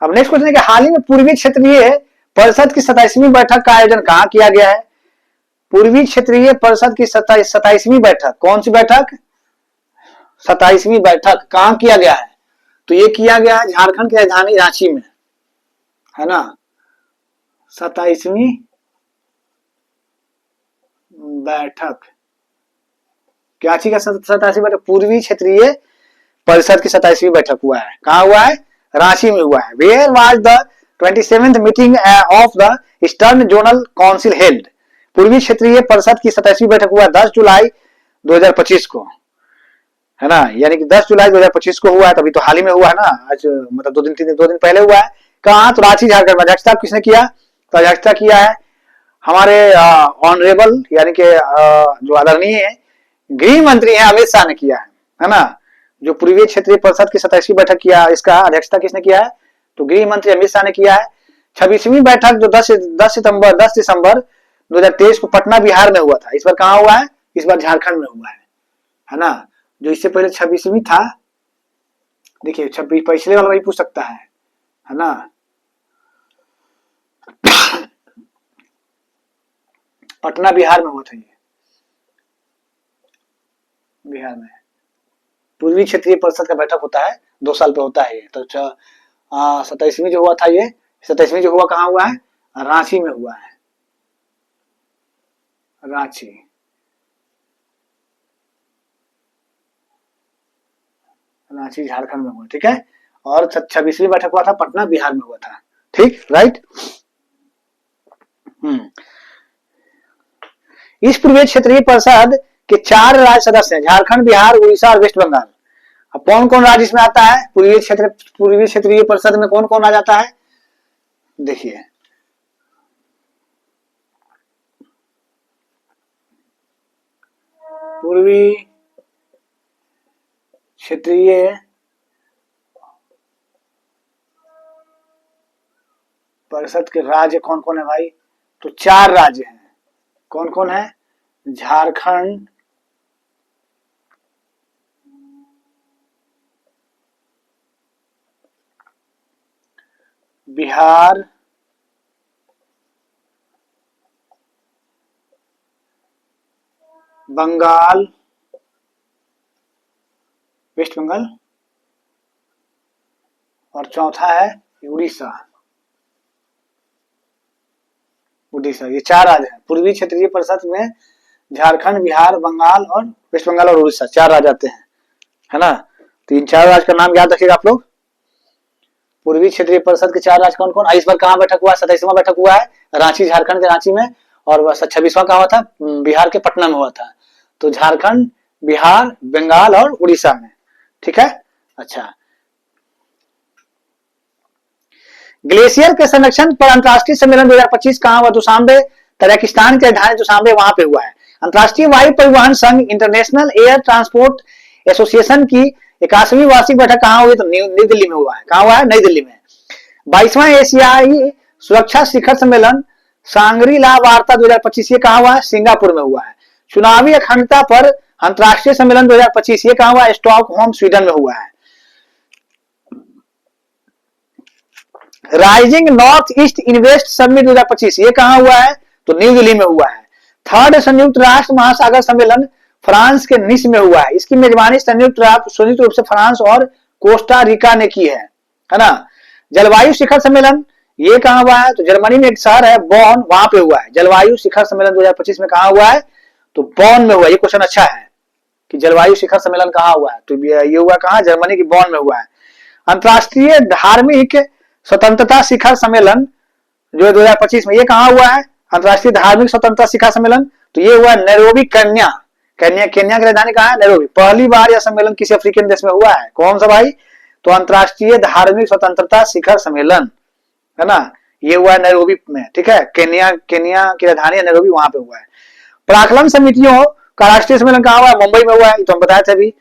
अब next question है कि हाल ही में पूर्वी क्षेत्रीय परिषद की 27वीं बैठक का आयोजन कहाँ किया गया है? पूर्वी क्षेत्रीय परिषद की 27वीं बैठक, कौन सी बैठक? 27वीं बैठक कहाँ किया गया है? तो ये किया गया है झारखंड की राजधानी रांची में, है ना। 27वीं बैठक क्या चीज का 27वीं बैठक? पूर्वी क्षेत्रीय परिषद की 27वीं बैठक हुआ है, कहाँ हुआ है? रांची में हुआ है। Where was the 27th meeting of the eastern zonal council held? पूर्वी क्षेत्रीय परिषद की 27वीं बैठक हुआ 10 जुलाई 2025 को, है ना, यानी कि 10 जुलाई 2025 को हुआ है, तभी तो हाल ही में हुआ है ना, आज मतलब 2 दिन पहले हुआ है। कहाँ? तो रांची झारखंड में। अध्यक्षता किसने किया? तो अध्यक्षता किया है हमारे ऑनरेबल यानी कि जो आदरणीय है गृह मंत्री हैं अमित शाह ने किया है ना। जो पूर्वी क्षेत्रीय परिषद की 27वीं बैठक किया, इसका अध्यक्षता किसने किया है? तो गृह मंत्री अमित शाह ने किया है। 26वीं बैठक जो 10 दिसंबर 2023 को पटना बिहार में हुआ था, इस बार कहाँ हुआ है? इस बार झारखंड में हुआ है ना। जो इससे पहले 26वीं था, देखिए 26 पिछले वाला वही पूछ सकता है ना। पटना बिहार में हुआ था, ये बिहार में पूर्वी क्षेत्रीय परिषद का बैठक होता है, 2 साल पे होता है ये। तो 27वीं जो हुआ था, ये 27वीं जो हुआ कहाँ हुआ है? रांची में हुआ है, रांची। रांची झारखंड में हुआ, ठीक है। और 26वीं बैठक हुआ था पटना बिहार में हुआ था, ठीक, राइट। इस पूर्वी क्षेत्रीय परिषद के 4 राज्य सदस्य हैं, झारखंड, बिहार, उड़ीसा और वेस्ट बंगाल। अब कौन कौन राज्य इसमें आता है? पूर्वी क्षेत्रीय परिषद में कौन कौन आ जाता है? देखिए पूर्वी क्षेत्रीय परिषद के राज्य कौन कौन है भाई? तो 4 राज्य हैं। कौन कौन है? झारखंड, बिहार, बंगाल, वेस्ट बंगाल, और चौथा है उड़ीसा। उड़ीसा, ये 4 राज्य हैं पूर्वी क्षेत्रीय परिषद में। झारखंड, बिहार, बंगाल और वेस्ट बंगाल और उड़ीसा 4 राज्य आते हैं, है ना। तो इन 4 राज्य का नाम याद रखिएगा आप लोग। पूर्वी क्षेत्रीय परिषद के 4 राज्य कौन कौन? इस बार कहाँ बैठक हुआ? 27वां बैठक हुआ है रांची, झारखंड के रांची में। और 26वां कहाँ हुआ था? बिहार के पटना में हुआ था। तो झारखंड, बिहार, बंगाल और उड़ीसा में, ठीक है। अच्छा, ग्लेशियर के संरक्षण पर अंतर्राष्ट्रीय सम्मेलन 2025 कहाँ हुआ? दुशांबे, तजाकिस्तान की राजधानी दुशांबे, वहां पे हुआ है। अंतर्राष्ट्रीय वायु परिवहन संघ इंटरनेशनल एयर ट्रांसपोर्ट एसोसिएशन की 81वीं वार्षिक बैठक कहाँ हुई? तो नई दिल्ली में हुआ है। कहाँ हुआ है? नई दिल्ली में। 22वां एशियाई सुरक्षा शिखर सम्मेलन सांग्री ला वार्ता 2025 ये कहाँ हुआ है? सिंगापुर में हुआ है। चुनावी अखंडता पर अंतर्राष्ट्रीय सम्मेलन 2025 ये कहाँ हुआ? स्टॉकहोम, स्वीडन में हुआ है। Rising north east invest summit 2025 ये कहाँ हुआ है? तो न्यू दिल्ली में हुआ है। 3rd संयुक्त राष्ट्र महासागर सम्मेलन फ्रांस के निस में हुआ है। इसकी मेजबानी संयुक्त रूप से फ्रांस और कोस्टा रिका ने की है ना। जलवायु शिखर सम्मेलन ये कहाँ हुआ है? तो जर्मनी में एक शहर है बॉन, वहां पे हुआ है। जलवायु शिखर सम्मेलन 2025 में कहाँ हुआ है? तो बॉन में हुआ। ये क्वेश्चन अच्छा है कि जलवायु शिखर सम्मेलन कहाँ हुआ है? तो ये हुआ कहाँ? जर्मनी की बॉन में हुआ है। अंतर्राष्ट्रीय धार्मिक स्वतंत्रता शिखर सम्मेलन जो 2025 में ये कहाँ हुआ है? अंतर्राष्ट्रीय धार्मिक स्वतंत्रता शिखर सम्मेलन तो ये हुआ नैरोबी, केन्या। केन्या की राजधानी कहाँ है? नैरोबी। पहली बार यह सम्मेलन किसी अफ्रीकन देश में हुआ है। कौन सा भाई? तो अंतर्राष्ट्रीय धार्मिक स्वतंत्रता शिखर सम्मेलन, है ना, ये हुआ है नैरोबी में, ठीक है। केन्या की राजधानी नैरोबी, वहां पे हुआ है। पराक्रम समितियों का राष्ट्रीय सम्मेलन कहाँ हुआ है? मुंबई में हुआ है, तो हम बताए थे अभी।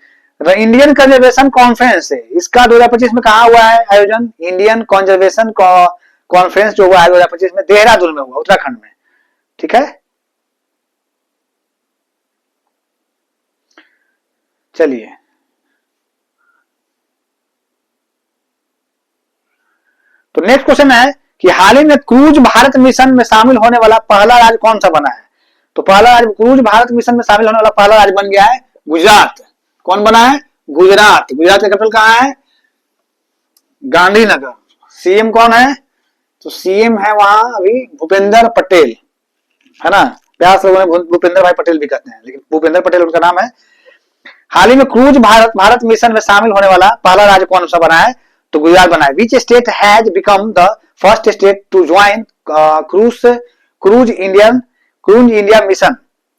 इंडियन कंजर्वेशन कॉन्फ्रेंस है, इसका 2025 में कहाँ हुआ है आयोजन? इंडियन कंजर्वेशन कॉन्फ्रेंस जो हुआ है 2025 में देहरादून में हुआ, उत्तराखंड में, ठीक है। चलिए, तो नेक्स्ट क्वेश्चन है कि हाल ही में क्रूज भारत मिशन में शामिल होने वाला पहला राज्य कौन सा बना है? तो पहला राज्य क्रूज भारत मिशन में शामिल होने वाला पहला राज्य बन गया है गुजरात। कौन बना है? गुजरात। गुजरात का कैपिटल कहाँ है? गांधीनगर। सीएम कौन है? तो सीएम है वहां अभी भूपेंद्र पटेल, है ना। प्यार से लोगों ने भूपेंद्र भाई पटेल भी कहते हैं, लेकिन भूपेंद्र पटेल उनका नाम है। हाल ही में क्रूज भारत मिशन में शामिल होने वाला पहला राज्य कौन सा बना है? तो गुजरात बना है। Which state has become the first state to join cruise India mission?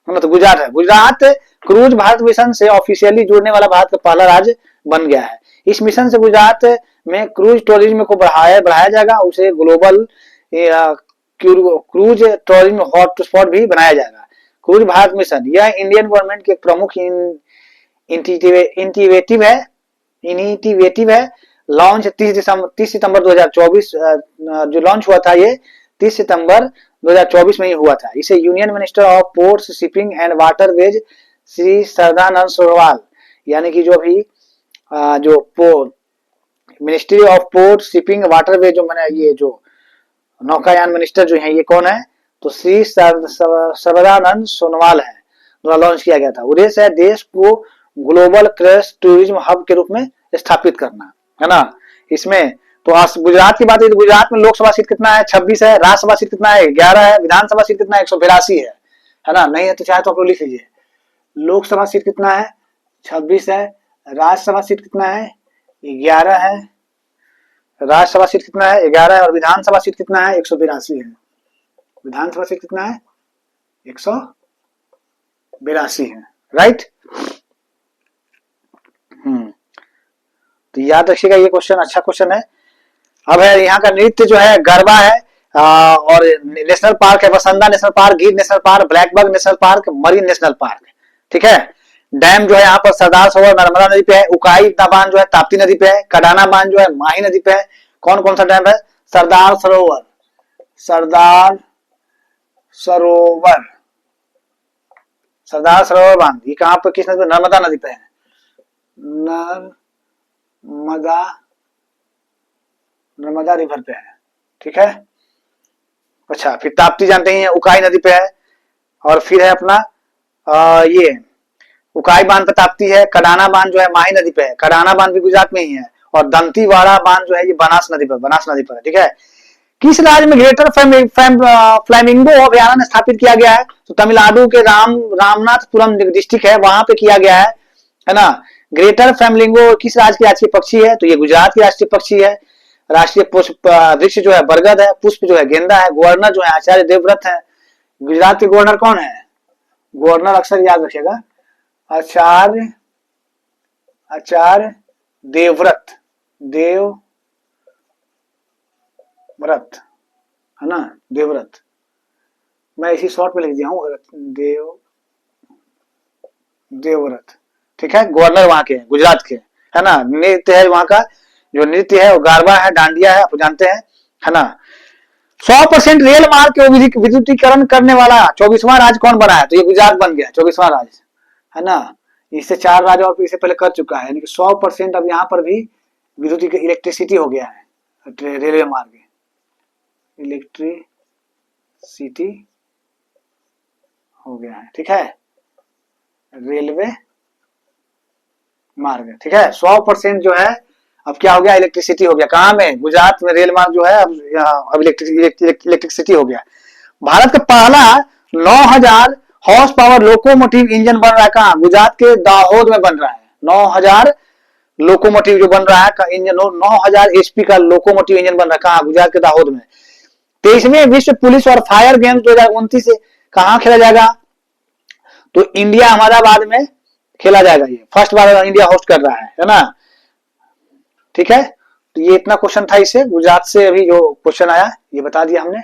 तो गुजरात है। गुजरात क्रूज भारत मिशन से ऑफिशियली जुड़ने वाला भारत का पहला राज्य बन गया है। इस मिशन से गुजरात में क्रूज टूरिज्म को बढ़ाया जाएगा, उसे ग्लोबल क्रूज टूरिज्म हॉटस्पॉट भी बनाया जाएगा। क्रूज भारत मिशन यह इंडियन गवर्नमेंट की एक प्रमुख इनिटिवेटिव है। लॉन्च 30 सितंबर 2024 जो लॉन्च हुआ था, ये 30 सितंबर 2024 में ही हुआ था। इसे union minister of ports shipping and waterways Shri Sadanand Sonowal, यानी कि जो अभी जो ministry of port shipping waterways जो मैंने ये जो नौकायान मिनिस्टर जो है ये कौन है? तो श्री सर्बानंद सोनोवाल है, द्वारा लॉन्च किया गया था। उद्देश्य है देश को ग्लोबल क्रूज टूरिज्म हब के रूप में स्थापित करना, है ना। इसमें तो गुजरात की बात है तो गुजरात में लोकसभा सीट कितना है? 26 है। राज्यसभा सीट कितना है? 11 है। विधानसभा सीट कितना है? 182 है ना। नहीं है तो चाहे तो आप लोग लिख लीजिए। लोकसभा सीट कितना है? 26 है। राज्यसभा सीट कितना है? 11 है। राज्यसभा सीट कितना है? 11 है। और विधानसभा सीट कितना है? 182 है। विधानसभा सीट कितना है? 182 है, राइट। तो याद रखिएगा, ये क्वेश्चन अच्छा क्वेश्चन है। अब है यहाँ का नृत्य जो है गरबा है, और नेशनल पार्क है वसंदा नेशनल पार्क, गिर national park, blackbuck national park, marine national park, ठीक है। डैम जो है यहाँ पर सरदार सरोवर नर्मदा नदी पे है। उकाई बांध जो है ताप्ती नदी पे है। कडाना बांध जो है माही नदी पे है। कौन कौन सा डैम है? सरदार सरोवर बांध ये कहाँ पर, किस नदी पे? नर्मदा नदी पे है। नर्मदा रिवर पे है, ठीक है। अच्छा, फिर ताप्ती जानते ही हैं, उकाई नदी पे है। और फिर है अपना ये उकाई बांध पे ताप्ती है। कडाना बांध जो है माही नदी पे है। कडाना बांध भी गुजरात में ही है। और दंतीवाड़ा बांध जो है ये बनास नदी पर है, ठीक है। किस राज्य में ग्रेटर फ्लैमिंगो अभयारण्य स्थापित किया गया है? तो तमिलनाडु के रामनाथपुरम डिस्ट्रिक्ट है, वहां पे किया गया है ना। ग्रेटर फ्लैमिंगो किस राज्य की राष्ट्रीय पक्षी है? तो ये गुजरात की राष्ट्रीय पक्षी है। राष्ट्रीय पुष्प वृक्ष जो है बरगद है। पुष्प जो है गेंदा है। गवर्नर जो है आचार्य देवव्रत है। गुजरात के गवर्नर कौन है? गवर्नर अक्सर याद रखिएगा, आचार्य देवव्रत है ना। देवव्रत मैं इसी शॉर्ट में लिख दिया हूं, देवव्रत, ठीक है। गवर्नर वहां के गुजरात के, है ना। नृत्य है वहां का, जो नृत्य है वो गारबा है, डांडिया है, आप जानते हैं, है ना। 100% रेल मार्ग के विद्युतीकरण करने वाला 24वां राज्य कौन बना है? तो ये गुजरात बन गया 24वां राज्य, है ना। इससे 4 राज्य और इससे पहले कर चुका है, यानी कि 100% अब यहाँ पर भी विद्युत इलेक्ट्रिसिटी हो गया है। रेलवे मार्ग इलेक्ट्रिसिटी हो गया है, ठीक है। रेलवे मार्ग, ठीक है। 100% जो है अब क्या हो गया? इलेक्ट्रिसिटी हो गया। कहाँ में? गुजरात में रेल मार्ग जो है अब इलेक्ट्रिसिटी हो गया। भारत का पहला 9000 हॉर्स पावर लोकोमोटिव इंजन बन रहा है कहाँ? गुजरात के दाहोद में बन रहा है। 9000 लोकोमोटिव जो बन रहा है का इंजन, 9000 HP का लोकोमोटिव इंजन बन रहा है कहाँ? गुजरात के दाहोद में। 23वें विश्व पुलिस और फायर गेम्स 2029 से कहाँ खेला जाएगा? तो इंडिया अहमदाबाद में खेला जाएगा। ये फर्स्ट बार इंडिया होस्ट कर रहा है ना, ठीक है। तो ये इतना क्वेश्चन था, इसे गुजरात से अभी जो क्वेश्चन आया ये बता दिया हमने।